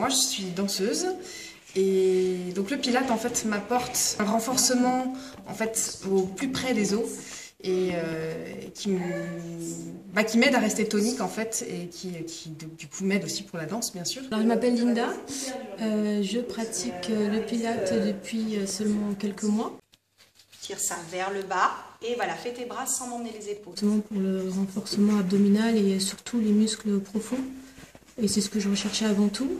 moi je suis danseuse et donc le Pilates en fait m'apporte un renforcement en fait au plus près des os et qui m'aide à rester tonique en fait et qui du coup m'aide aussi pour la danse bien sûr. Alors, je m'appelle Linda, je pratique le Pilates depuis seulement quelques mois. Tire ça vers le bas et voilà, fais tes bras sans emmener les épaules. Pour le renforcement abdominal et surtout les muscles profonds. Et c'est ce que je recherchais avant tout,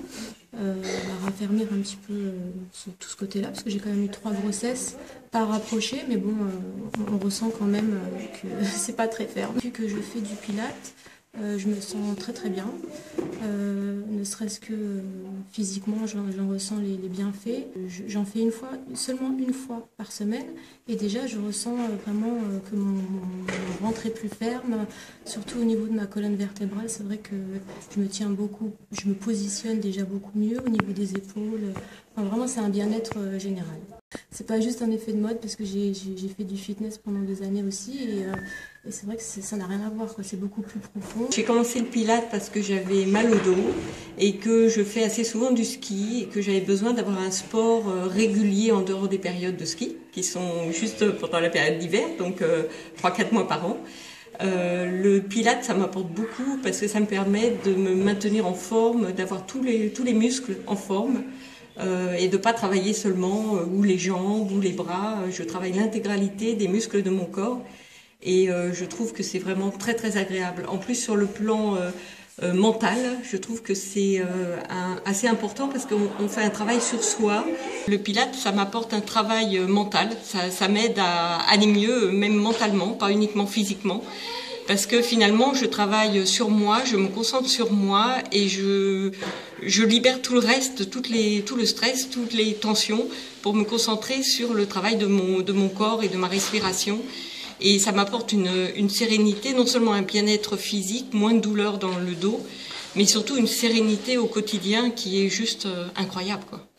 raffermir un petit peu sur tout ce côté-là, parce que j'ai quand même eu 3 grossesses, pas rapprochées, mais bon, on ressent quand même que c'est pas très ferme. Depuis que je fais du Pilates, je me sens très très bien, ne serait-ce que physiquement, j'en ressens les bienfaits. J'en fais seulement une fois par semaine, et déjà je ressens vraiment que mon ventre est plus ferme, surtout au niveau de ma colonne vertébrale. C'est vrai que je me tiens beaucoup, je me positionne déjà beaucoup mieux au niveau des épaules. Enfin, vraiment, c'est un bien-être général. C'est pas juste un effet de mode parce que j'ai fait du fitness pendant des années aussi et c'est vrai que ça n'a rien à voir, quoi. C'est beaucoup plus profond. J'ai commencé le Pilates parce que j'avais mal au dos et que je fais assez souvent du ski et que j'avais besoin d'avoir un sport régulier en dehors des périodes de ski qui sont juste pendant la période d'hiver, donc 3-4 mois par an. Le Pilates, ça m'apporte beaucoup parce que ça me permet de me maintenir en forme, d'avoir tous les muscles en forme. Et de ne pas travailler seulement ou les jambes ou les bras. Je travaille l'intégralité des muscles de mon corps et je trouve que c'est vraiment très très agréable. En plus, sur le plan mental, je trouve que c'est assez important parce qu'on fait un travail sur soi. Le Pilates, ça m'apporte un travail mental, ça m'aide à aller mieux, même mentalement, pas uniquement physiquement. Parce que finalement, je travaille sur moi, je me concentre sur moi et je libère tout le reste, tout le stress, toutes les tensions pour me concentrer sur le travail de mon corps et de ma respiration. Et ça m'apporte une sérénité, non seulement un bien-être physique, moins de douleur dans le dos, mais surtout une sérénité au quotidien qui est juste incroyable, quoi.